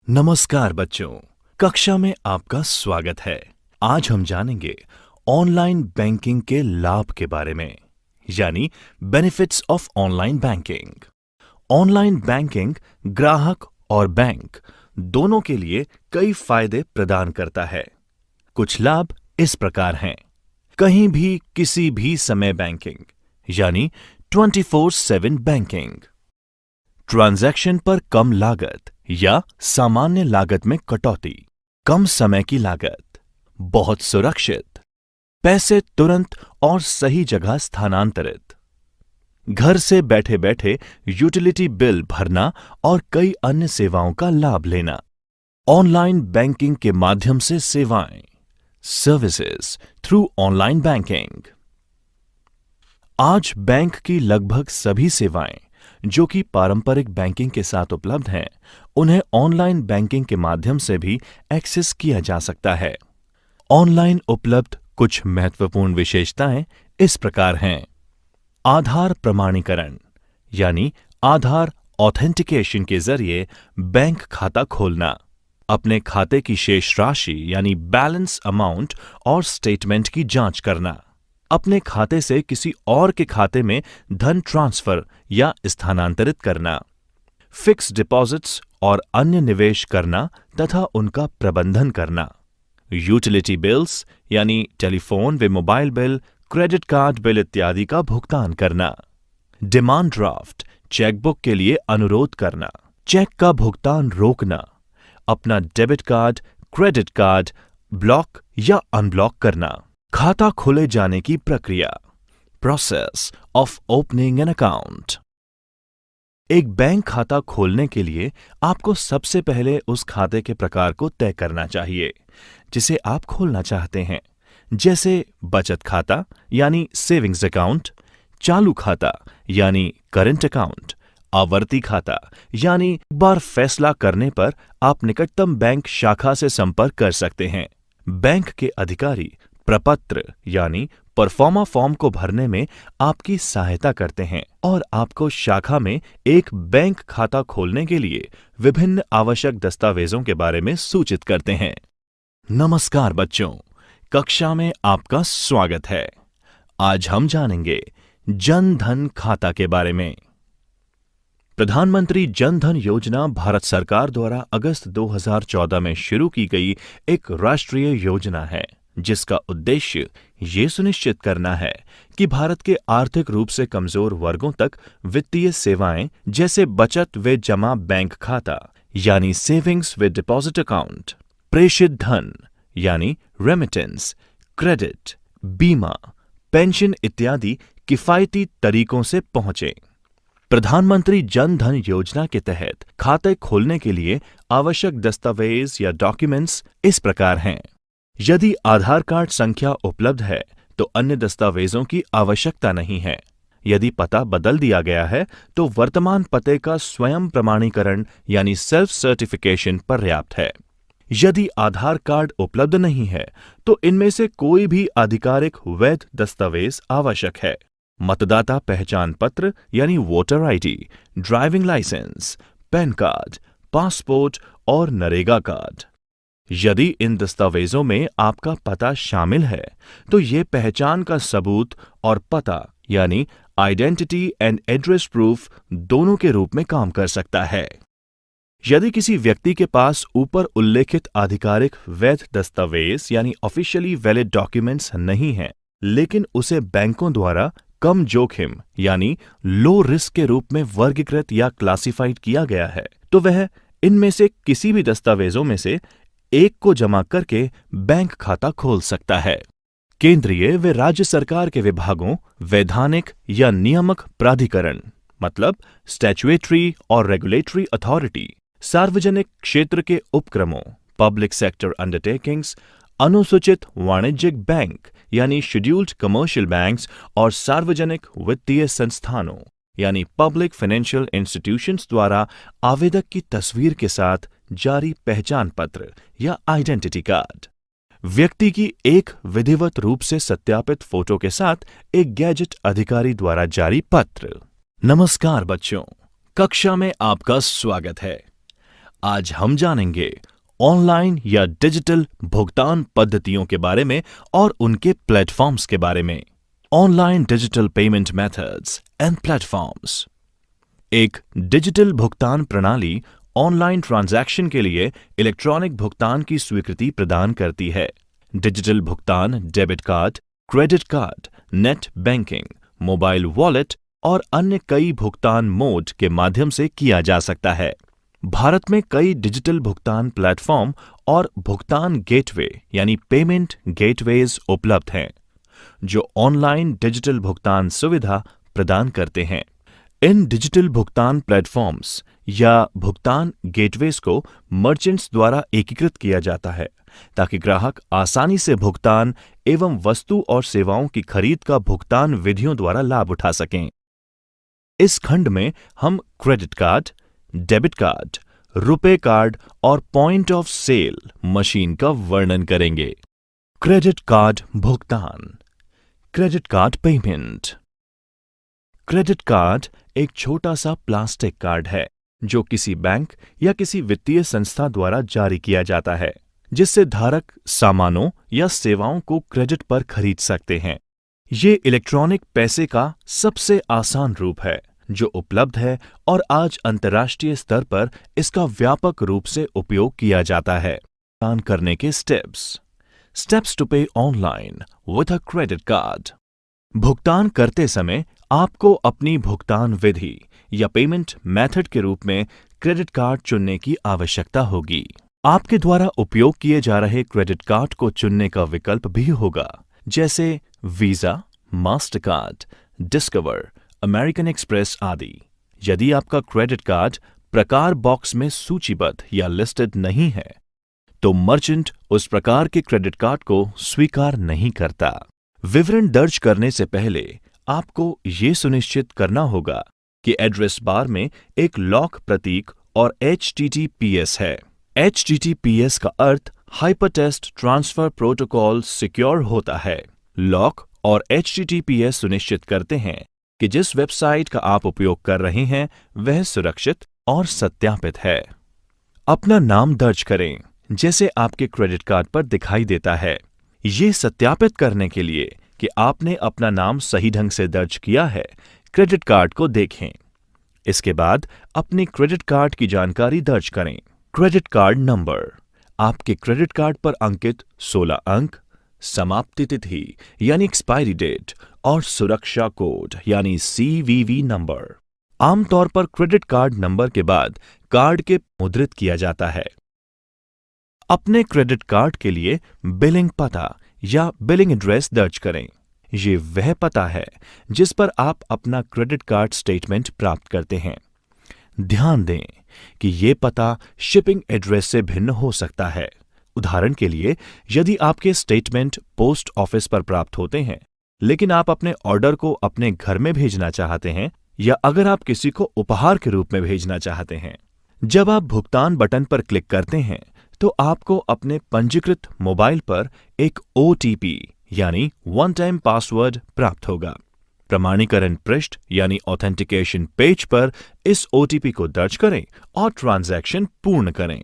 नमस्कार बच्चों, कक्षा में आपका स्वागत है। आज हम जानेंगे ऑनलाइन बैंकिंग के लाभ के बारे में, यानी benefits of online banking. Online banking ग्राहक और बैंक दोनों के लिए कई फायदे प्रदान करता है। कुछ लाभ इस प्रकार हैं। कहीं भी किसी भी समय बैंकिंग, यानी 24/7 बैंकिंग। ट्रांजैक्शन पर कम लागत या सामान्य लागत में कटौती। कम समय की लागत। बहुत सुरक्षित। पैसे तुरंत और सही जगह स्थानांतरित। घर से बैठे बैठे यूटिलिटी बिल भरना और कई अन्य सेवाओं का लाभ लेना। ऑनलाइन बैंकिंग के माध्यम से सेवाएं, सर्विसेज थ्रू ऑनलाइन बैंकिंग। आज बैंक की लगभग सभी सेवाएं जो कि पारंपरिक बैंकिंग के साथ उपलब्ध हैं, उन्हें ऑनलाइन बैंकिंग के माध्यम से भी एक्सेस किया जा सकता है। ऑनलाइन उपलब्ध कुछ महत्वपूर्ण विशेषताएं इस प्रकार हैं। आधार प्रमाणीकरण, यानी आधार ऑथेंटिकेशन के जरिए बैंक खाता खोलना। अपने खाते की शेष राशि यानी बैलेंस अमाउंट और स्टेटमेंट की जांच करना। अपने खाते से किसी और के खाते में धन ट्रांसफर या स्थानांतरित करना। फिक्स डिपॉजिट्स और अन्य निवेश करना तथा उनका प्रबंधन करना। यूटिलिटी बिल्स यानी टेलीफोन व mobile bill, credit card bill इत्यादि का भुगतान करना। डिमांड ड्राफ्ट, चेकबुक के लिए अनुरोध करना। चेक का भुगतान रोकना। अपना debit card, credit card block या अनब्लॉक करना। खाता खोले जाने की प्रक्रिया, process of opening an account. एक बैंक खाता खोलने के लिए आपको सबसे पहले उस खाते के प्रकार को तय करना चाहिए जिसे आप खोलना चाहते हैं, जैसे बचत खाता यानी सेविंग्स अकाउंट, चालू खाता यानी करंट अकाउंट, आवर्ती खाता यानी एक बार फैसला करने पर आप निकटतम बैंक शाखा से संपर्क कर सकते हैं। बैंक के अधिकारी प्रपत्र यानी परफॉर्मा फॉर्म को भरने में आपकी सहायता करते हैं और आपको शाखा में एक बैंक खाता खोलने के लिए विभिन्न आवश्यक दस्तावेजों के बारे में सूचित करते हैं। नमस्कार बच्चों, कक्षा में आपका स्वागत है। आज हम जानेंगे जन धन खाता के बारे में। प्रधानमंत्री जन धन योजना भारत सरकार द्वारा अगस्त 2014 में शुरू की गई एक राष्ट्रीय योजना है जिसका उद्देश्य ये सुनिश्चित करना है कि भारत के आर्थिक रूप से कमजोर वर्गों तक वित्तीय सेवाएं जैसे बचत व जमा बैंक खाता यानी सेविंग्स व डिपॉजिट अकाउंट, प्रेषित धन यानी रेमिटेंस, क्रेडिट, बीमा, पेंशन इत्यादि किफायती तरीकों से पहुंचे। प्रधानमंत्री जन धन योजना के तहत खाते खोलने के लिए आवश्यक दस्तावेज या डॉक्यूमेंट्स इस प्रकार हैं। यदि आधार कार्ड संख्या उपलब्ध है तो अन्य दस्तावेजों की आवश्यकता नहीं है। यदि पता बदल दिया गया है तो वर्तमान पते का स्वयं प्रमाणीकरण यानी सेल्फ सर्टिफिकेशन पर्याप्त है। यदि आधार कार्ड उपलब्ध नहीं है तो इनमें से कोई भी आधिकारिक वैध दस्तावेज आवश्यक है। मतदाता पहचान पत्र यानी voter ID, driving licence, PAN card, passport और नरेगा कार्ड। यदि इन दस्तावेजों में आपका पता शामिल है तो ये पहचान का सबूत और पता यानी आइडेंटिटी एंड एड्रेस प्रूफ दोनों के रूप में काम कर सकता है। यदि किसी व्यक्ति के पास ऊपर उल्लेखित आधिकारिक वैध दस्तावेज यानी ऑफिशियली वैलिड डॉक्यूमेंट्स नहीं हैं, लेकिन उसे बैंकों द्वारा कम जोखिम यानी लो रिस्क के रूप में वर्गीकृत या क्लासिफाइड किया गया है, तो वह इनमें से किसी भी दस्तावेजों में से एक को जमा करके बैंक खाता खोल सकता है। केंद्रीय व राज्य सरकार के विभागों, वैधानिक या नियामक प्राधिकरण मतलब स्टैट्यूटरी और रेगुलेटरी अथॉरिटी, सार्वजनिक क्षेत्र के उपक्रमों, पब्लिक सेक्टर अंडरटेकिंग्स, अनुसूचित वाणिज्यिक बैंक यानी शेड्यूल्ड कमर्शियल बैंक्स और सार्वजनिक वित्तीय संस्थानों यानी पब्लिक फाइनेंशियल इंस्टीट्यूशंस द्वारा आवेदक की तस्वीर के साथ जारी पहचान पत्र या आइडेंटिटी कार्ड, व्यक्ति की एक विधिवत रूप से सत्यापित फोटो के साथ एक गैजेट अधिकारी द्वारा जारी पत्र। नमस्कार बच्चों, कक्षा में आपका स्वागत है। आज हम जानेंगे ऑनलाइन या डिजिटल भुगतान पद्धतियों के बारे में और उनके प्लेटफॉर्म्स के बारे में। Online digital payment methods and platforms. एक डिजिटल भुगतान प्रणाली ऑनलाइन ट्रांजैक्शन के लिए इलेक्ट्रॉनिक भुगतान की स्वीकृति प्रदान करती है। डिजिटल भुगतान debit card, credit card, net banking, mobile wallet और अन्य कई भुगतान मोड के माध्यम से किया जा सकता है। भारत में कई डिजिटल भुगतान प्लेटफॉर्म और भुगतान गेटवे यानी पेमेंट गेटवेज उपलब्ध हैं, जो ऑनलाइन डिजिटल भुगतान सुविधा प्रदान करते हैं। इन डिजिटल भुगतान प्लेटफॉर्म्स या भुगतान गेटवेज को मर्चेंट्स द्वारा एकीकृत किया जाता है ताकि ग्राहक आसानी से भुगतान एवं वस्तु और सेवाओं की खरीद का भुगतान विधियों द्वारा लाभ उठा सकें। इस खंड में हम credit card, debit card, RuPay card और पॉइंट ऑफ सेल मशीन का वर्णन करेंगे। क्रेडिट कार्ड भुगतान। Credit card payment. Credit card एक छोटा सा प्लास्टिक कार्ड है जो किसी बैंक या किसी वित्तीय संस्था द्वारा जारी किया जाता है, जिससे धारक सामानों या सेवाओं को क्रेडिट पर खरीद सकते हैं। ये इलेक्ट्रॉनिक पैसे का सबसे आसान रूप है जो उपलब्ध है और आज अंतर्राष्ट्रीय स्तर पर इसका व्यापक रूप से उपयोग किया जाता है। भुगतान करने के स्टेप्स टू पे online with a credit card. भुगतान करते समय आपको अपनी भुगतान विधि या पेमेंट मेथड के रूप में क्रेडिट कार्ड चुनने की आवश्यकता होगी। आपके द्वारा उपयोग किए जा रहे क्रेडिट कार्ड को चुनने का विकल्प भी होगा, जैसे visa, Mastercard, discover, American express आदि। यदि आपका क्रेडिट कार्ड प्रकार बॉक्स में सूचीबद्ध या लिस्टेड नहीं है, तो मर्चेंट उस प्रकार के क्रेडिट कार्ड को स्वीकार नहीं करता। विवरण दर्ज करने से पहले आपको ये सुनिश्चित करना होगा कि एड्रेस बार में एक लॉक प्रतीक और HTTPS है। HTTPS का अर्थ हाइपरटेक्स्ट ट्रांसफर प्रोटोकॉल सिक्योर होता है। लॉक और HTTPS सुनिश्चित करते हैं कि जिस वेबसाइट का आप उपयोग कर रहे हैं वह सुरक्षित और सत्यापित है। अपना नाम दर्ज करें, जैसे आपके क्रेडिट कार्ड पर दिखाई देता है। ये सत्यापित करने के लिए कि आपने अपना नाम सही ढंग से दर्ज किया है, क्रेडिट कार्ड को देखें। इसके बाद अपनी क्रेडिट कार्ड की जानकारी दर्ज करें। Credit card number. आपके क्रेडिट कार्ड पर अंकित 16 अंक, समाप्ति तिथि यानी एक्सपायरी डेट और सुरक्षा कोड यानी CVV नंबर। आमतौर पर क्रेडिट कार्ड नंबर के बाद कार्ड के मुद्रित किया जाता है। अपने क्रेडिट कार्ड के लिए बिलिंग पता या बिलिंग एड्रेस दर्ज करें। ये वह पता है जिस पर आप अपना क्रेडिट कार्ड स्टेटमेंट प्राप्त करते हैं। ध्यान दें कि ये पता शिपिंग एड्रेस से भिन्न हो सकता है। उदाहरण के लिए, यदि आपके स्टेटमेंट पोस्ट ऑफिस पर प्राप्त होते हैं, लेकिन आप अपने ऑर्डर को अपने घर में भेजना चाहते हैं, या अगर आप किसी को उपहार के रूप में भेजना चाहते हैं। जब आप भुगतान बटन पर क्लिक करते हैं तो आपको अपने पंजीकृत मोबाइल पर एक OTP यानी वन टाइम पासवर्ड प्राप्त होगा। प्रमाणीकरण पृष्ठ यानी ऑथेंटिकेशन पेज पर इस OTP को दर्ज करें और ट्रांजैक्शन पूर्ण करें।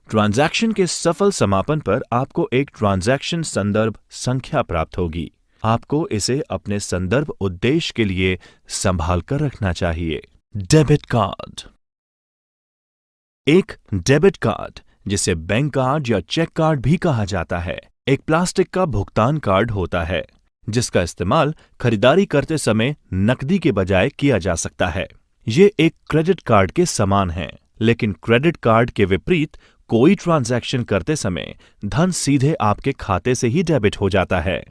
ट्रांजैक्शन के सफल समापन पर आपको एक ट्रांजैक्शन संदर्भ संख्या प्राप्त होगी। आपको इसे अपने संदर्भ उद्देश्य के लिए संभाल कर रखना चाहिए। Debit card. एक डेबिट कार्ड, जिसे बैंक कार्ड या चेक कार्ड भी कहा जाता है, एक प्लास्टिक का भुगतान कार्ड होता है जिसका इस्तेमाल खरीदारी करते समय नकदी के बजाय किया जा सकता है। ये एक क्रेडिट कार्ड के समान है, लेकिन क्रेडिट कार्ड के विपरीत कोई ट्रांजैक्शन करते समय धन सीधे आपके खाते से ही डेबिट हो जाता है।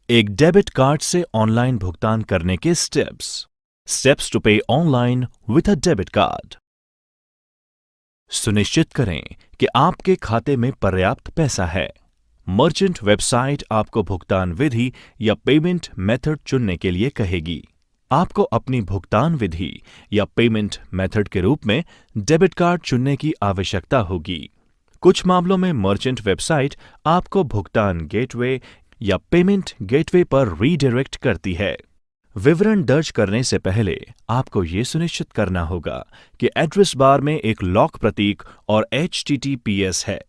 एक डेबिट कार्ड से ऑनलाइन भुगतान करने के स्टेप्स टू पे online with a debit card. सुनिश्चित करें कि आपके खाते में पर्याप्त पैसा है। मर्चेंट वेबसाइट आपको भुगतान विधि या पेमेंट मेथड चुनने के लिए कहेगी। आपको अपनी भुगतान विधि या पेमेंट मेथड के रूप में डेबिट कार्ड चुनने की आवश्यकता होगी। कुछ मामलों में मर्चेंट वेबसाइट आपको भुगतान गेटवे या पेमेंट गेटवे पर रीडायरेक्ट करती है। विवरण दर्ज करने से पहले आपको ये सुनिश्चित करना होगा कि एड्रेस बार में एक लॉक प्रतीक और HTTPS है।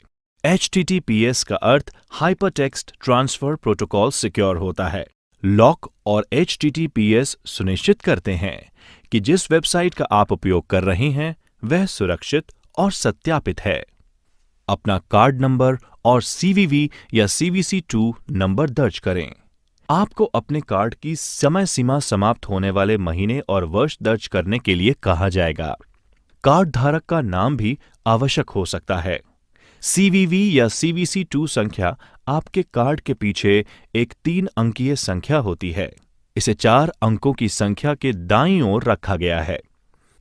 HTTPS का अर्थ हाइपरटेक्स्ट ट्रांसफर प्रोटोकॉल सिक्योर होता है। लॉक और HTTPS सुनिश्चित करते हैं कि जिस वेबसाइट का आप उपयोग कर रहे हैं वह सुरक्षित और सत्यापित है। अपना कार्ड नंबर और CVV या CVC2 नंबर दर्ज करें। आपको अपने कार्ड की समय सीमा समाप्त होने वाले महीने और वर्ष दर्ज करने के लिए कहा जाएगा। कार्ड धारक का नाम भी आवश्यक हो सकता है। CVV या CVC2 संख्या आपके कार्ड के पीछे एक 3 अंकीय संख्या होती है। इसे 4 अंकों की संख्या के दाईं ओर रखा गया है।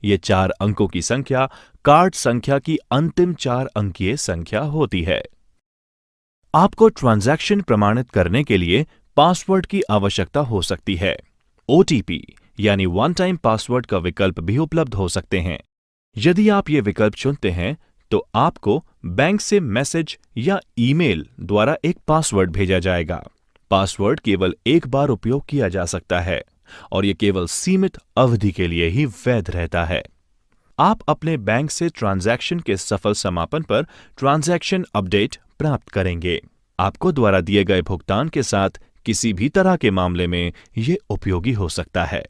ये 4 अंकों की संख्या कार्ड संख्या की अंतिम 4 अंकीय संख्या होती है। आपको ट्रांजैक्शन प्रमाणित करने के लिए पासवर्ड की आवश्यकता हो सकती है। OTP यानी वन टाइम पासवर्ड का विकल्प भी उपलब्ध हो सकते हैं। यदि आप ये विकल्प चुनते हैं तो आपको बैंक से मैसेज या ईमेल द्वारा एक पासवर्ड भेजा जाएगा। पासवर्ड केवल एक बार उपयोग किया जा सकता है और यह केवल सीमित अवधि के लिए ही वैध रहता है। आप अपने बैंक से ट्रांजैक्शन के सफल समापन पर ट्रांजैक्शन अपडेट प्राप्त करेंगे। आपको द्वारा दिए गए भुगतान के साथ किसी भी तरह के मामले में यह उपयोगी हो सकता है।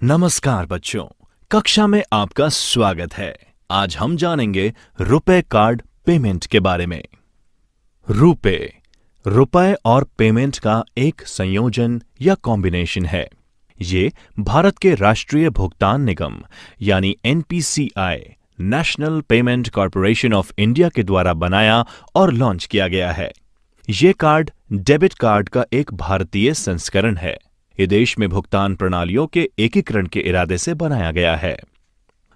नमस्कार बच्चों, कक्षा में आपका स्वागत है। आज हम जानेंगे रुपए कार्ड पेमेंट के बारे में। रुपए और पेमेंट का एक संयोजन या कॉम्बिनेशन है। ये भारत के राष्ट्रीय भुगतान निगम यानी NPCI national payment corporation of India के द्वारा बनाया और लॉन्च किया गया है। ये कार्ड डेबिट कार्ड का एक भारतीय संस्करण है। ये देश में भुगतान प्रणालियों के एकीकरण के इरादे से बनाया गया है।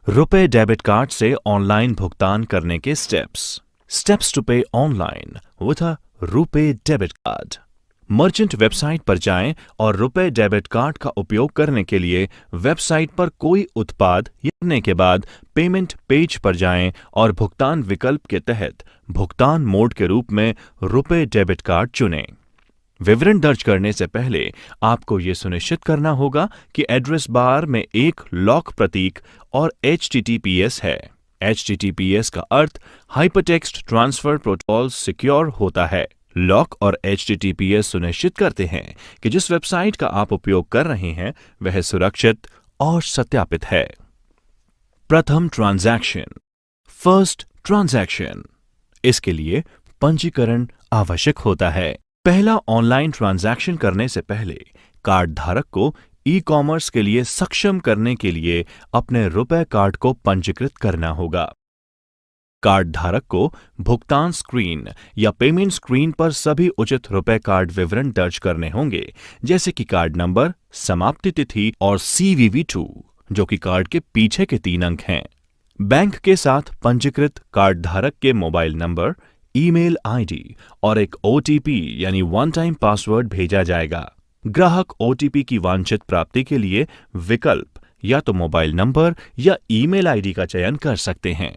रुपए डेबिट कार्ड से ऑनलाइन भुगतान करने के स्टेप्स टू पे online with a RuPay debit card. Merchant website पर जाएं और रुपए डेबिट कार्ड का उपयोग करने के लिए वेबसाइट पर कोई उत्पाद करने के बाद पेमेंट पेज पर जाएं और भुगतान विकल्प के तहत भुगतान मोड के रूप में रुपए डेबिट कार्ड चुनें। विवरण दर्ज करने से पहले आपको यह सुनिश्चित करना होगा कि एड्रेस बार में एक लॉक प्रतीक और HTTPS है। HTTPS का अर्थ हाइपरटेक्स्ट ट्रांसफर प्रोटोकॉल सिक्योर होता है। लॉक और HTTPS सुनिश्चित करते हैं कि जिस वेबसाइट का आप उपयोग कर रहे हैं वह सुरक्षित और सत्यापित है। प्रथम ट्रांजैक्शन, फर्स्ट ट्रांजैक्शन। इसके लिए पंजीकरण आवश्यक होता है। पहला ऑनलाइन ट्रांजैक्शन करने से पहले कार्ड धारक को ई-कॉमर्स के लिए सक्षम करने के लिए अपने रुपए कार्ड को पंजीकृत करना होगा। कार्ड धारक को भुगतान स्क्रीन या पेमेंट स्क्रीन पर सभी उचित रुपए कार्ड विवरण दर्ज करने होंगे, जैसे कि कार्ड नंबर, समाप्ति तिथि और CVV2, जो कि कार्ड के पीछे के 3 अंक हैं। बैंक के साथ पंजीकृत कार्ड धारक के मोबाइल नंबर, ईमेल ID और एक OTP यानी वन टाइम पासवर्ड भेजा जाएगा। ग्राहक OTP की वांछित प्राप्ति के लिए विकल्प या तो मोबाइल नंबर या ईमेल ID का चयन कर सकते हैं।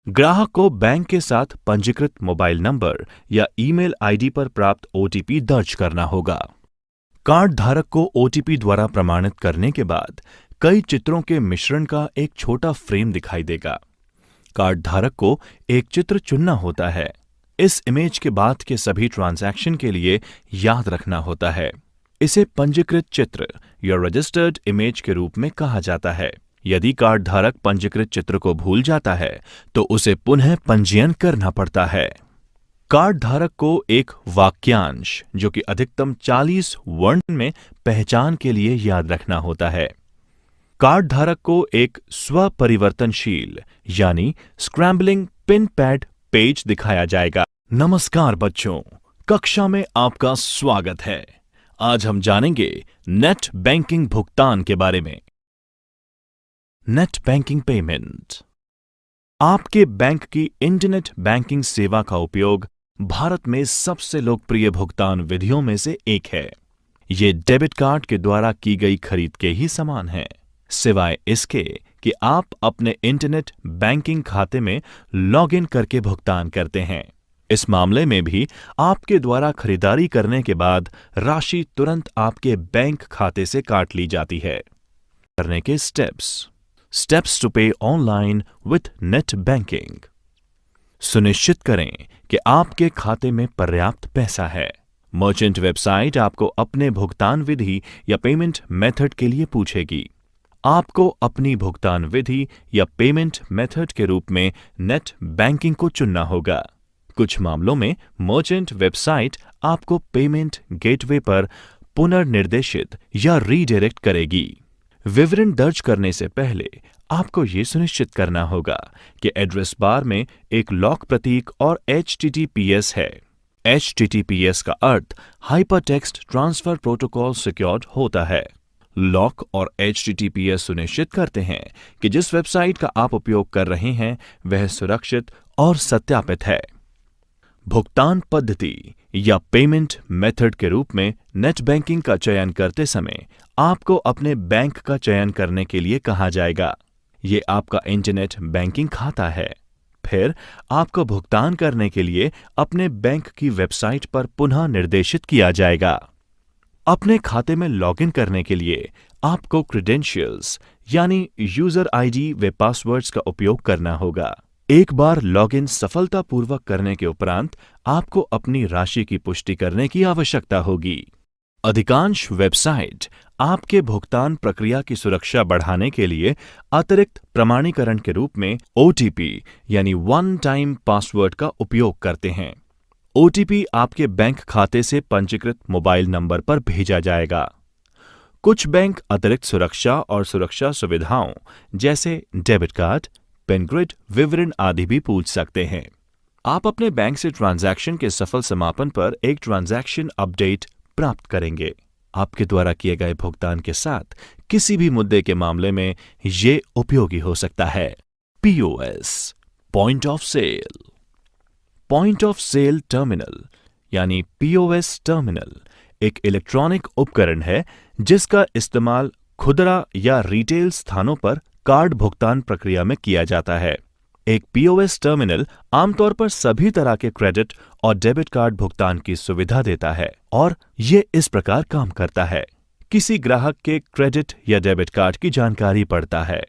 ग्राहक को बैंक के साथ पंजीकृत मोबाइल नंबर या ईमेल ID पर प्राप्त OTP दर्ज करना होगा। कार्ड धारक को OTP द्वारा प्रमाणित करने के बाद कई चित्रों के मिश्रण का एक छोटा फ्रेम दिखाई देगा। कार्ड धारक को एक चित्र चुनना होता है। इस इमेज के बाद के सभी ट्रांजैक्शन के लिए याद रखना होता है। इसे पंजीकृत चित्र या रजिस्टर्ड इमेज के रूप में कहा जाता है। यदि कार्ड धारक पंजीकृत चित्र को भूल जाता है तो उसे पुनः पंजीयन करना पड़ता है। कार्ड धारक को एक वाक्यांश जो कि अधिकतम 40 वर्ण में पहचान के लिए याद रखना होता है। कार्ड धारक को एक स्वपरिवर्तनशील यानी स्क्रैम्बलिंग पिन पैड पेज दिखाया जाएगा। नमस्कार बच्चों, कक्षा में आपका स्वागत है। आज हम जानेंगे नेट बैंकिंग भुगतान के बारे में। नेट बैंकिंग पेमेंट आपके बैंक की इंटरनेट बैंकिंग सेवा का उपयोग भारत में सबसे लोकप्रिय भुगतान विधियों में से एक है। ये डेबिट कार्ड के द्वारा की गई खरीद के ही समान है, सिवाय इसके कि आप अपने इंटरनेट बैंकिंग खाते में लॉगिन करके भुगतान करते हैं। इस मामले में भी आपके द्वारा खरीदारी करने के बाद राशि तुरंत आपके बैंक खाते से काट ली जाती है। करने के स्टेप्स टू पे ऑनलाइन विथ नेट बैंकिंग। सुनिश्चित करें कि आपके खाते में पर्याप्त पैसा है। मर्चेंट वेबसाइट आपको अपने भुगतान विधि या पेमेंट मेथड के लिए पूछेगी। आपको अपनी भुगतान विधि या पेमेंट मेथड के रूप में नेट बैंकिंग को चुनना होगा। कुछ मामलों में मर्चेंट वेबसाइट आपको पेमेंट गेटवे पर पुनर्निर्देशित या रीडायरेक्ट करेगी। विवरण दर्ज करने से पहले आपको ये सुनिश्चित करना होगा कि एड्रेस बार में एक लॉक प्रतीक और HTTPS है। HTTPS का अर्थ हाइपरटेक्स्ट ट्रांसफर प्रोटोकॉल सिक्योर्ड होता है। लॉक और HTTPS सुनिश्चित करते हैं कि जिस वेबसाइट का आप उपयोग कर रहे हैं वह सुरक्षित और सत्यापित है। भुगतान पद्धति या पेमेंट मेथड के रूप में नेट बैंकिंग का चयन करते समय आपको अपने बैंक का चयन करने के लिए कहा जाएगा। ये आपका इंटरनेट बैंकिंग खाता है। फिर आपको भुगतान करने के लिए अपने बैंक की वेबसाइट पर पुनः निर्देशित किया जाएगा। अपने खाते में लॉगिन करने के लिए आपको क्रेडेंशियल्स यानी यूजर आईडी व पासवर्ड्स का उपयोग करना होगा। एक बार लॉगिन सफलतापूर्वक करने के उपरांत आपको अपनी राशि की पुष्टि करने की आवश्यकता होगी। अधिकांश वेबसाइट आपके भुगतान प्रक्रिया की सुरक्षा बढ़ाने के लिए अतिरिक्त प्रमाणीकरण के रूप में OTP यानी वन टाइम पासवर्ड का उपयोग करते हैं। OTP आपके बैंक खाते से पंजीकृत मोबाइल नंबर पर भेजा जाएगा। कुछ बैंक अतिरिक्त सुरक्षा और सुरक्षा सुविधाओं जैसे डेबिट कार्ड, पिन ग्रिड विवरण आदि भी पूछ सकते हैं। आप अपने बैंक से ट्रांजैक्शन के सफल समापन पर एक ट्रांजैक्शन अपडेट प्राप्त करेंगे। आपके द्वारा किए गए भुगतान के साथ किसी भी मुद्दे के मामले में ये उपयोगी हो सकता है। POS point of sale. Point of sale terminal यानी POS टर्मिनल एक इलेक्ट्रॉनिक उपकरण है जिसका इस्तेमाल खुदरा या रिटेल स्थानों पर कार्ड भुगतान प्रक्रिया में किया जाता है। एक POS टर्मिनल आमतौर पर सभी तरह के क्रेडिट और डेबिट कार्ड भुगतान की सुविधा देता है और ये इस प्रकार काम करता है। किसी ग्राहक के क्रेडिट या डेबिट कार्ड की जानकारी पढ़ता है।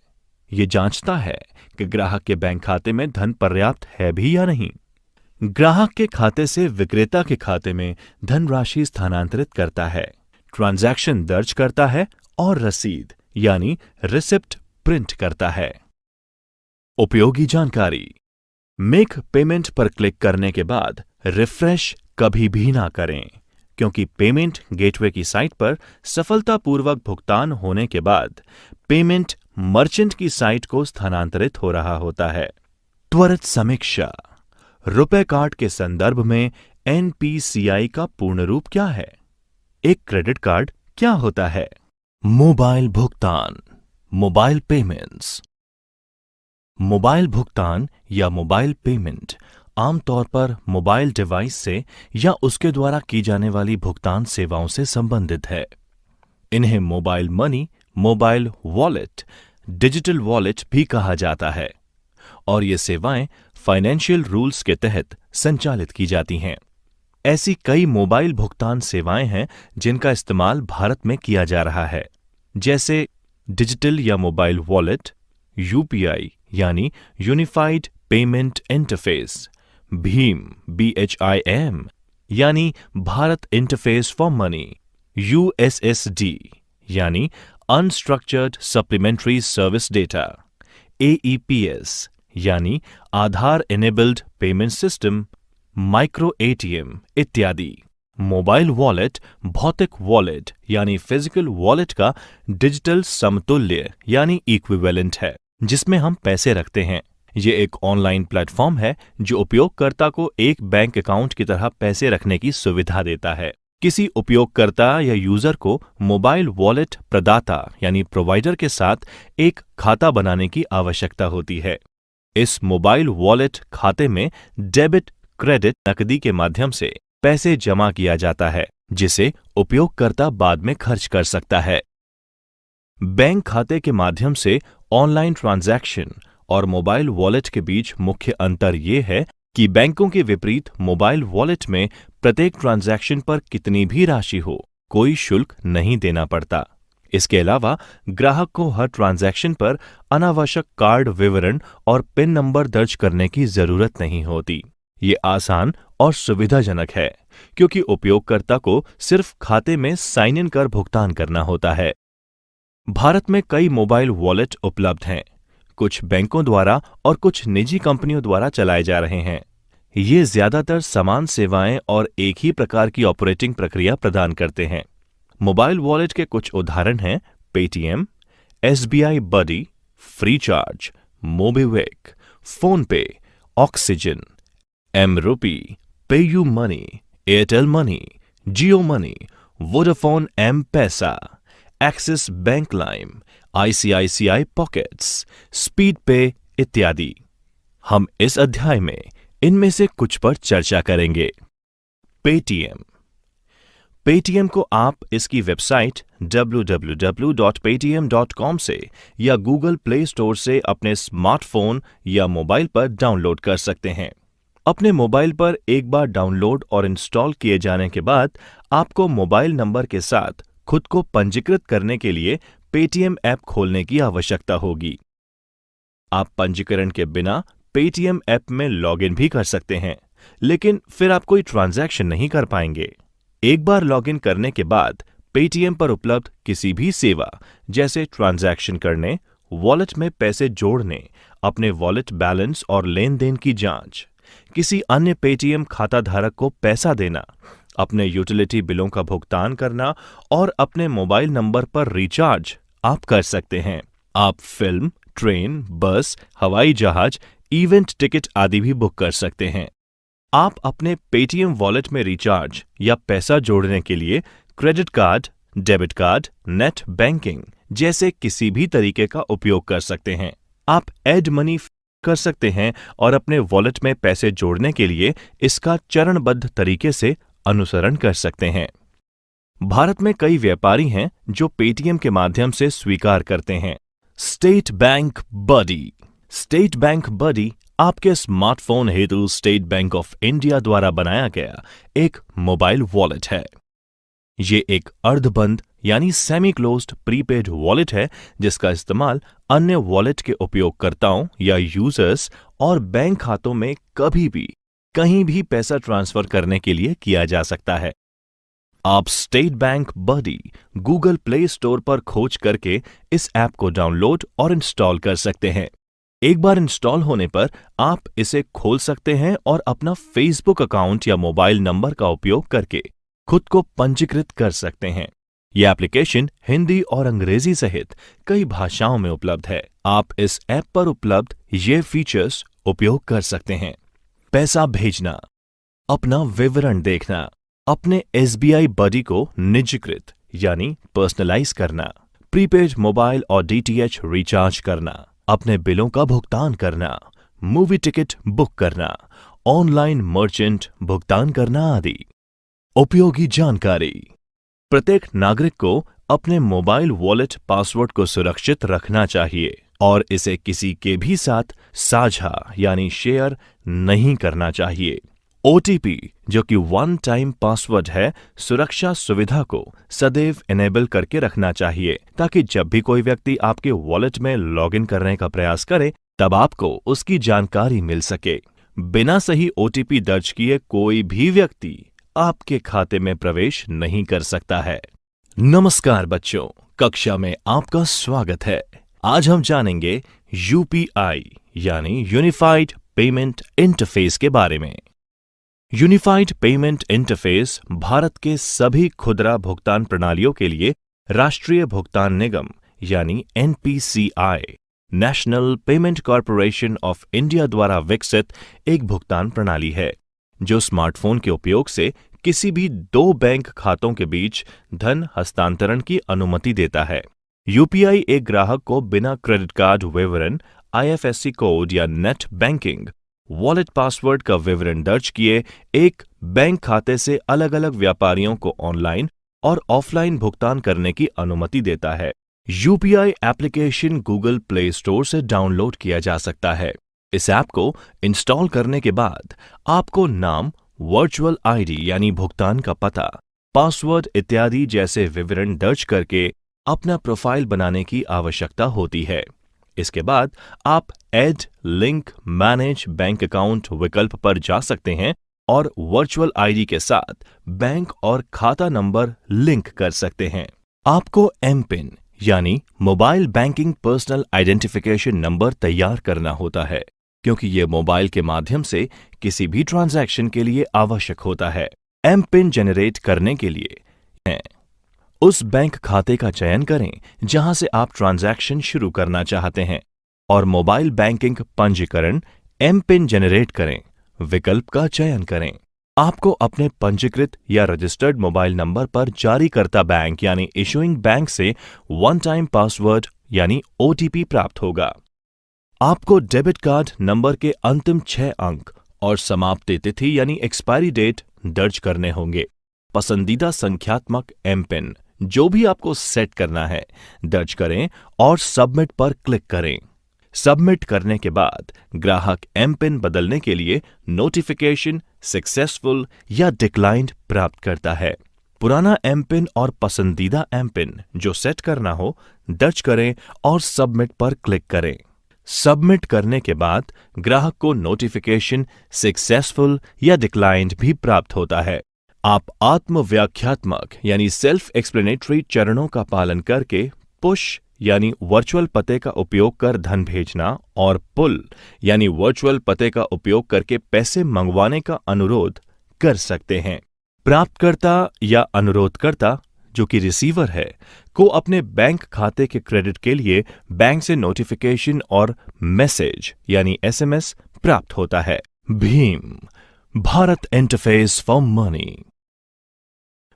ये जांचता है कि ग्राहक के बैंक खाते में धन पर्याप्त है भी या नहीं। ग्राहक के खाते से विक्रेता के खाते में धनराशि स्थानांतरित करता है, ट्रांजैक्शन दर्ज करता है और रसीद यानी रिसिप्ट प्रिंट करता है। उपयोगी जानकारी। मेक पेमेंट पर क्लिक करने के बाद रिफ्रेश कभी भी ना करें, क्योंकि पेमेंट गेटवे की साइट पर सफलतापूर्वक भुगतान होने के बाद पेमेंट मर्चेंट की साइट को स्थानांतरित हो रहा होता है। त्वरित समीक्षा। रुपे कार्ड के संदर्भ में NPCI का पूर्ण रूप क्या है? एक क्रेडिट कार्ड क्या होता है? मोबाइल भुगतान, मोबाइल पेमेंट्स। मोबाइल भुगतान या मोबाइल पेमेंट आमतौर पर मोबाइल डिवाइस से या उसके द्वारा की जाने वाली भुगतान सेवाओं से संबंधित है। इन्हें mobile money, mobile wallet, digital wallet भी कहा जाता है और ये सेवाएं फाइनेंशियल रूल्स के तहत संचालित की जाती हैं। ऐसी कई मोबाइल भुगतान सेवाएं हैं जिनका इस्तेमाल भारत में किया जा रहा है, जैसे डिजिटल या मोबाइल वॉलेट, UPI यानी यूनिफाइड पेमेंट इंटरफेस, भीम BHIM यानी Bharat interface for money, USSD यानी unstructured supplementary service data, AEPS यानी Aadhaar enabled payment system, micro ATM इत्यादि। मोबाइल वॉलेट भौतिक वॉलेट यानी फिजिकल वॉलेट का डिजिटल समतुल्य यानी इक्विवेलेंट है, जिसमें हम पैसे रखते हैं। ये एक ऑनलाइन प्लेटफॉर्म है जो उपयोगकर्ता को एक बैंक अकाउंट की तरह पैसे रखने की सुविधा देता है। किसी उपयोगकर्ता या यूजर को मोबाइल वॉलेट प्रदाता यानी प्रोवाइडर के साथ एक खाता बनाने की आवश्यकता होती है। इस मोबाइल वॉलेट खाते में डेबिट, क्रेडिट, नकदी के माध्यम से पैसे जमा किया जाता है, जिसे उपयोगकर्ता बाद में खर्च कर सकता है। बैंक खाते के माध्यम से ऑनलाइन ट्रांजैक्शन और मोबाइल वॉलेट के बीच मुख्य अंतर ये है कि बैंकों के विपरीत मोबाइल वॉलेट में प्रत्येक ट्रांजैक्शन पर कितनी भी राशि हो, कोई शुल्क नहीं देना पड़ता। इसके अलावा ग्राहक को हर ट्रांजैक्शन पर अनावश्यक कार्ड विवरण और पिन नंबर दर्ज करने की जरूरत नहीं होती। ये आसान और सुविधाजनक है क्योंकि उपयोगकर्ता को सिर्फ खाते में साइन इन कर भुगतान करना होता है। भारत में कई मोबाइल वॉलेट उपलब्ध हैं। कुछ बैंकों द्वारा और कुछ निजी कंपनियों द्वारा चलाए जा रहे हैं। ये ज्यादातर समान सेवाएं और एक ही प्रकार की ऑपरेटिंग प्रक्रिया प्रदान करते हैं। मोबाइल वॉलेट के कुछ उदाहरण हैं Paytm, SBI Buddy, FreeCharge, MobiKwik, PhonePe, Oxygen, mRupee, PayU Money, Airtel Money, Jio Money, Vodafone M Pesa, Axis Bank Lime, ICICI Pockets, speed pay इत्यादि। हम इस अध्याय में इनमें से कुछ पर चर्चा करेंगे। पेटीएम। पेटीएम को आप इसकी वेबसाइट www.paytm.com से या गूगल प्ले स्टोर से अपने स्मार्टफोन या मोबाइल पर डाउनलोड कर सकते हैं। अपने मोबाइल पर एक बार डाउनलोड और इंस्टॉल किए जाने के बाद आपको मोबाइल नंबर के साथ खुद को पंजीकृत करने के लिए पेटीएम ऐप खोलने की आवश्यकता होगी। आप पंजीकरण के बिना पेटीएम ऐप में लॉगिन भी कर सकते हैं, लेकिन फिर आप कोई ट्रांजैक्शन नहीं कर पाएंगे। एक बार लॉगिन करने के बाद पेटीएम पर उपलब्ध किसी भी सेवा जैसे ट्रांजैक्शन करने, वॉलेट में पैसे जोड़ने, अपने वॉलेट बैलेंस और लेन देन की जांच, किसी अन्य पेटीएम खाता धारक को पैसा देना, अपने यूटिलिटी बिलों का भुगतान करना और अपने मोबाइल नंबर पर रिचार्ज आप कर सकते हैं। आप फिल्म, ट्रेन, बस, हवाई जहाज, इवेंट टिकट आदि भी बुक कर सकते हैं। आप अपने पेटीएम वॉलेट में रिचार्ज या पैसा जोड़ने के लिए credit card, debit card, net banking जैसे किसी भी तरीके का उपयोग कर सकते हैं। आप ऐड मनी कर सकते हैं और अपने वॉलेट में पैसे जोड़ने के लिए इसका चरणबद्ध तरीके से अनुसरण कर सकते हैं। भारत में कई व्यापारी हैं जो पेटीएम के माध्यम से स्वीकार करते हैं। स्टेट बैंक बडी। स्टेट बैंक बडी आपके स्मार्टफोन हेतु स्टेट बैंक ऑफ इंडिया द्वारा बनाया गया एक मोबाइल वॉलेट है। ये एक अर्धबंद यानी सेमी क्लोज्ड प्रीपेड वॉलेट है जिसका इस्तेमाल अन्य वॉलेट के उपयोगकर्ताओं या यूजर्स और बैंक खातों में कभी भी कहीं भी पैसा ट्रांसफर करने के लिए किया जा सकता है। आप स्टेट बैंक बडी गूगल प्ले स्टोर पर खोज करके इस ऐप को डाउनलोड और इंस्टॉल कर सकते हैं। एक बार इंस्टॉल होने पर आप इसे खोल सकते हैं और अपना फेसबुक अकाउंट या मोबाइल नंबर का उपयोग करके खुद को पंजीकृत कर सकते हैं। यह एप्लीकेशन हिंदी और अंग्रेजी सहित कई भाषाओं में उपलब्ध है। आप इस ऐप पर उपलब्ध ये फीचर्स उपयोग कर सकते हैं। पैसा भेजना, अपना विवरण देखना, अपने एसबीआई बडी को निजीकृत यानी पर्सनलाइज करना, प्रीपेड मोबाइल और डीटीएच रिचार्ज करना, अपने बिलों का भुगतान करना, मूवी टिकट बुक करना, ऑनलाइन मर्चेंट भुगतान करना आदि। उपयोगी जानकारी। प्रत्येक नागरिक को अपने मोबाइल वॉलेट पासवर्ड को सुरक्षित रखना चाहिए और इसे किसी के भी साथ साझा यानी शेयर नहीं करना चाहिए। ओटीपी जो कि वन टाइम पासवर्ड है, सुरक्षा सुविधा को सदैव इनेबल करके रखना चाहिए ताकि जब भी कोई व्यक्ति आपके वॉलेट में लॉगिन करने का प्रयास करे तब आपको उसकी जानकारी मिल सके। बिना सही ओटीपी दर्ज किए कोई भी व्यक्ति आपके खाते में प्रवेश नहीं कर सकता है। नमस्कार बच्चों, कक्षा में आपका स्वागत है। आज हम जानेंगे यूपीआई यानी यूनिफाइड पेमेंट इंटरफेस के बारे में। यूनिफाइड पेमेंट इंटरफेस भारत के सभी खुदरा भुगतान प्रणालियों के लिए राष्ट्रीय भुगतान निगम यानी NPCI national payment corporation of India द्वारा विकसित एक भुगतान प्रणाली है जो स्मार्टफोन के उपयोग से किसी भी दो बैंक खातों के बीच धन हस्तांतरण की अनुमति देता है। यूपीआई एक ग्राहक को बिना क्रेडिट कार्ड विवरण, आईएफएससी कोड या नेट बैंकिंग, वॉलेट पासवर्ड का विवरण दर्ज किए एक बैंक खाते से अलग अलग व्यापारियों को ऑनलाइन और ऑफलाइन भुगतान करने की अनुमति देता है। UPI application Google play store से डाउनलोड किया जा सकता है। इस ऐप को इंस्टॉल करने के बाद आपको नाम, वर्चुअल आईडी यानी भुगतान का पता, पासवर्ड इत्यादि जैसे विवरण दर्ज करके अपना प्रोफाइल बनाने की आवश्यकता होती है। इसके बाद आप add link manage bank account विकल्प पर जा सकते हैं और वर्चुअल आईडी के साथ बैंक और खाता नंबर लिंक कर सकते हैं। आपको एमपिन यानी mobile banking personal identification number तैयार करना होता है, क्योंकि ये मोबाइल के माध्यम से किसी भी ट्रांजैक्शन के लिए आवश्यक होता है। एमपिन जनरेट करने के लिए उस बैंक खाते का चयन करें जहां से आप ट्रांजैक्शन शुरू करना चाहते हैं और मोबाइल बैंकिंग पंजीकरण एमपिन जनरेट करें विकल्प का चयन करें। आपको अपने पंजीकृत या रजिस्टर्ड मोबाइल नंबर पर जारीकर्ता बैंक यानी इशूइंग बैंक से वन टाइम पासवर्ड यानी ओटीपी प्राप्त होगा। आपको डेबिट कार्ड नंबर के अंतिम 6 अंक और समाप्ति तिथि यानी एक्सपायरी डेट दर्ज करने होंगे। पसंदीदा संख्यात्मक एमपिन जो भी आपको सेट करना है दर्ज करें और सबमिट पर क्लिक करें। सबमिट करने के बाद ग्राहक एमपिन बदलने के लिए नोटिफिकेशन सक्सेसफुल या डिक्लाइंड प्राप्त करता है। पुराना एमपिन और पसंदीदा एमपिन जो सेट करना हो दर्ज करें और सबमिट पर क्लिक करें। सबमिट करने के बाद ग्राहक को नोटिफिकेशन सक्सेसफुल या डिक्लाइंड भी प्राप्त होता है। आप आत्मव्याख्यात्मक यानी सेल्फ एक्सप्लेनेटरी चरणों का पालन करके पुश यानी वर्चुअल पते का उपयोग कर धन भेजना और पुल यानी वर्चुअल पते का उपयोग करके पैसे मंगवाने का अनुरोध कर सकते हैं। प्राप्तकर्ता या अनुरोधकर्ता जो कि रिसीवर है को अपने बैंक खाते के क्रेडिट के लिए बैंक से नोटिफिकेशन और मैसेज यानी एसएमएस प्राप्त होता है। Bhim Bharat interface for money.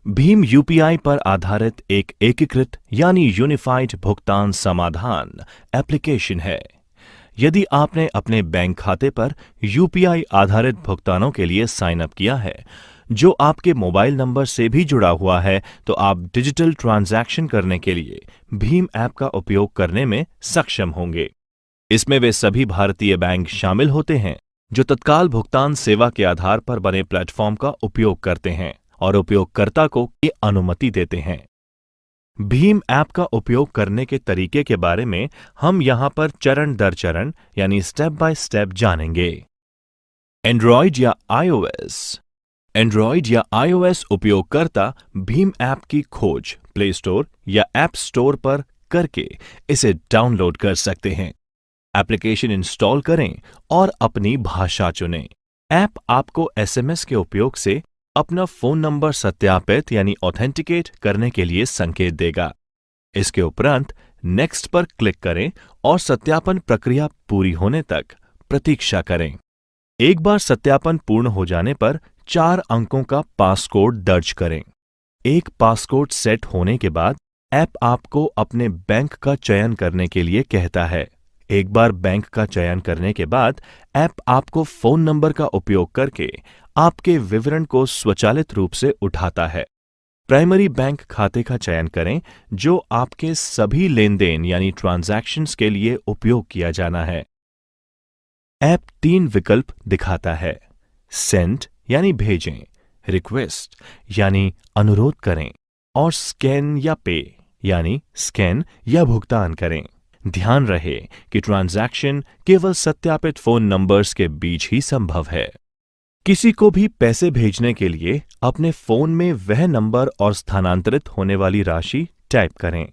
Bhim UPI पर आधारित एक एकीकृत यानी यूनिफाइड भुगतान समाधान एप्लीकेशन है। यदि आपने अपने बैंक खाते पर यूपीआई आधारित भुगतानों के लिए साइन अप किया है जो आपके मोबाइल नंबर से भी जुड़ा हुआ है, तो आप डिजिटल ट्रांजैक्शन करने के लिए भीम ऐप का उपयोग करने में सक्षम होंगे। इसमें वे सभी भारतीय बैंक शामिल होते हैं जो तत्काल भुगतान सेवा के आधार पर बने प्लेटफॉर्म का उपयोग करते हैं और उपयोगकर्ता को ये अनुमति देते हैं। भीम ऐप का उपयोग करने के तरीके के बारे में हम यहां पर चरण दर चरण यानी स्टेप बाय स्टेप जानेंगे। एंड्रॉयड या आईओएस उपयोगकर्ता भीम ऐप की खोज प्ले स्टोर या ऐप स्टोर पर करके इसे डाउनलोड कर सकते हैं। एप्लीकेशन इंस्टॉल करें और अपनी भाषा चुनें। ऐप आपको एसएमएस के उपयोग से अपना फोन नंबर सत्यापित यानी ऑथेंटिकेट करने के लिए संकेत देगा। इसके उपरांत नेक्स्ट पर क्लिक करें और सत्यापन प्रक्रिया पूरी होने तक प्रतीक्षा करें। एक बार सत्यापन पूर्ण हो जाने पर 4 अंकों का पासकोड दर्ज करें। एक पासकोड सेट होने के बाद ऐप आपको अपने बैंक का चयन करने के लिए कहता है। एक बार बैंक का चयन करने के बाद ऐप आपको फोन नंबर का उपयोग करके आपके विवरण को स्वचालित रूप से उठाता है। प्राइमरी बैंक खाते का चयन करें जो आपके सभी लेन देन यानी ट्रांजैक्शंस के लिए उपयोग किया जाना है। ऐप 3 विकल्प दिखाता है। सेंड यानी भेजें, रिक्वेस्ट यानी अनुरोध करें और स्कैन या पे यानी स्कैन या भुगतान करें। ध्यान रहे कि ट्रांजैक्शन केवल सत्यापित फोन नंबर्स के बीच ही संभव है। किसी को भी पैसे भेजने के लिए अपने फोन में वह नंबर और स्थानांतरित होने वाली राशि टाइप करें।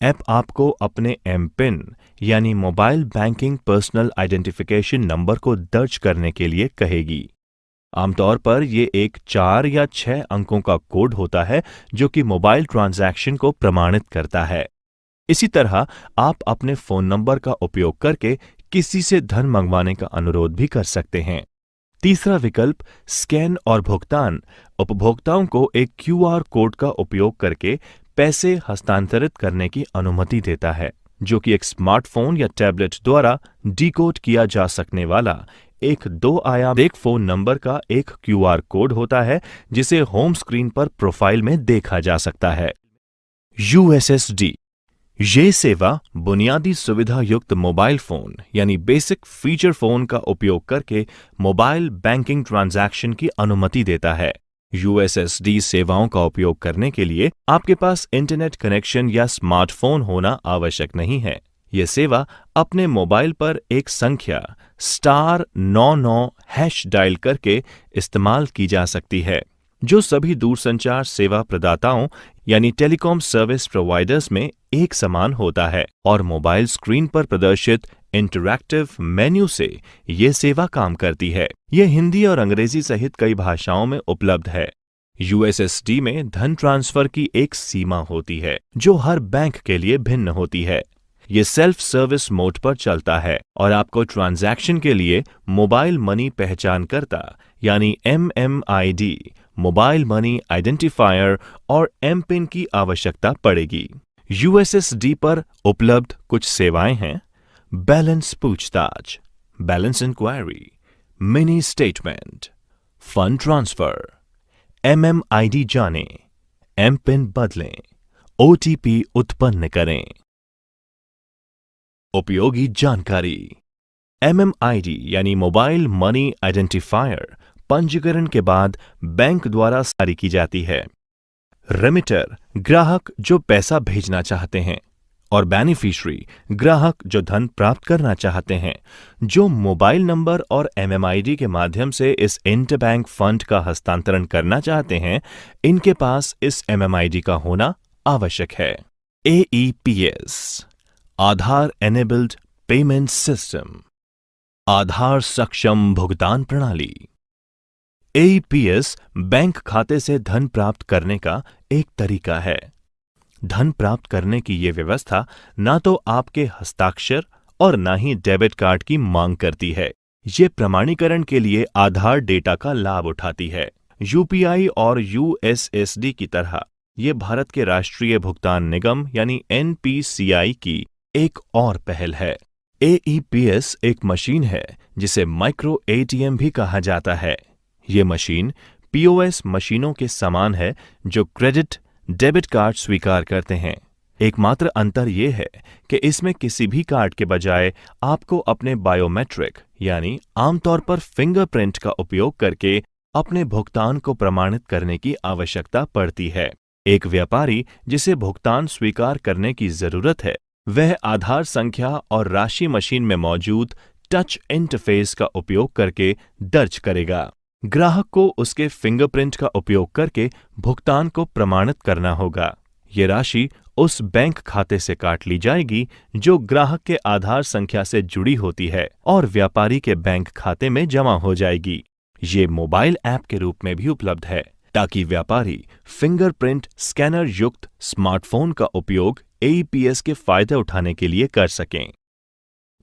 ऐप आपको अपने एमपिन यानी mobile banking personal identification number को दर्ज करने के लिए कहेगी। आमतौर पर यह एक 4 या 6 अंकों का कोड होता है जो कि मोबाइल ट्रांजैक्शन को प्रमाणित करता है। इसी तरह आप अपने फोन नंबर का उपयोग करके किसी से धन मंगवाने का अनुरोध भी कर सकते हैं। तीसरा विकल्प स्कैन और भुगतान उपभोक्ताओं को एक क्यूआर कोड का उपयोग करके पैसे हस्तांतरित करने की अनुमति देता है, जो कि एक स्मार्टफोन या टैबलेट द्वारा डिकोड किया जा सकने वाला एक 2 आयाम एक फोन नंबर का एक क्यूआर कोड होता है जिसे होम स्क्रीन पर प्रोफाइल में देखा जा सकता है। यूएसएसडी ये सेवा बुनियादी सुविधा युक्त मोबाइल फोन यानी बेसिक फीचर फोन का उपयोग करके मोबाइल बैंकिंग ट्रांजैक्शन की अनुमति देता है। यूएसएसडी सेवाओं का उपयोग करने के लिए आपके पास इंटरनेट कनेक्शन या स्मार्टफोन होना आवश्यक नहीं है। यह सेवा अपने मोबाइल पर एक संख्या *99# डायल करके इस्तेमाल की जा सकती है, जो सभी दूरसंचार सेवा प्रदाताओं यानी टेलीकॉम सर्विस प्रोवाइडर्स में एक समान होता है और मोबाइल स्क्रीन पर प्रदर्शित इंटरैक्टिव मेन्यू से ये सेवा काम करती है। यह हिंदी और अंग्रेजी सहित कई भाषाओं में उपलब्ध है। यूएसएसडी में धन ट्रांसफर की एक सीमा होती है जो हर बैंक के लिए भिन्न होती है। ये सेल्फ सर्विस मोड पर चलता है और आपको ट्रांजैक्शन के लिए मोबाइल मनी पहचानकर्ता यानी MMID, मोबाइल मनी आइडेंटिफायर और एमपिन की आवश्यकता पड़ेगी। यूएसएसडी पर उपलब्ध कुछ सेवाएं हैं: बैलेंस पूछताछ, balance enquiry, mini statement, fund transfer, MMID जानें, एमपिन बदलें, OTP उत्पन्न करें। उपयोगी जानकारी: MMID यानी मोबाइल मनी आइडेंटिफायर पंजीकरण के बाद बैंक द्वारा जारी की जाती है। रेमिटर ग्राहक जो पैसा भेजना चाहते हैं और बेनिफिशियरी ग्राहक जो धन प्राप्त करना चाहते हैं। जो मोबाइल नंबर और MMID के माध्यम से इस इंटरबैंक फंड का हस्तांतरण करना चाहते हैं, इनके पास इस MMID का होना आवश्यक है। AEPS आधार एनेबल्ड पेमेंट सिस्टम, आधार सक्षम भुगतान प्रणाली। AEPS बैंक खाते से धन प्राप्त करने का एक तरीका है। धन प्राप्त करने की ये व्यवस्था ना तो आपके हस्ताक्षर और ना ही डेबिट कार्ड की मांग करती है। ये प्रमाणीकरण के लिए आधार डेटा का लाभ उठाती है। UPI और USSD की तरह ये भारत के राष्ट्रीय भुगतान निगम यानी NPCI की एक और पहल है। AEPS एक मशीन है जिसे माइक्रो ATM भी कहा जाता है। ये मशीन POS मशीनों के समान है जो क्रेडिट डेबिट कार्ड स्वीकार करते हैं। एकमात्र अंतर यह है कि इसमें किसी भी कार्ड के बजाय आपको अपने बायोमेट्रिक यानी आमतौर पर फिंगरप्रिंट का उपयोग करके अपने भुगतान को प्रमाणित करने की आवश्यकता पड़ती है। एक व्यापारी जिसे भुगतान स्वीकार करने की जरूरत है, वह आधार संख्या और राशि मशीन में मौजूद टच इंटरफेस का उपयोग करके दर्ज करेगा। ग्राहक को उसके फिंगरप्रिंट का उपयोग करके भुगतान को प्रमाणित करना होगा। ये राशि उस बैंक खाते से काट ली जाएगी जो ग्राहक के आधार संख्या से जुड़ी होती है और व्यापारी के बैंक खाते में जमा हो जाएगी। ये मोबाइल ऐप के रूप में भी उपलब्ध है ताकि व्यापारी फिंगरप्रिंट स्कैनर युक्त स्मार्टफोन का उपयोग AEPS के फायदे उठाने के लिए कर सकें।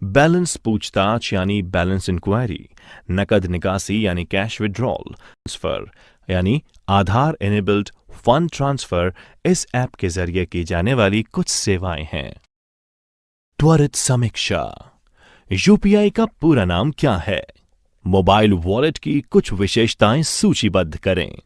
बैलेंस पूछताछ यानी बैलेंस इंक्वायरी, नकद निकासी यानी कैश विड्रॉल, ट्रांसफर यानी आधार एनेबल्ड फंड ट्रांसफर इस ऐप के जरिए की जाने वाली कुछ सेवाएं हैं। त्वरित समीक्षा: UPI का पूरा नाम क्या है? मोबाइल वॉलेट की कुछ विशेषताएं सूचीबद्ध करें।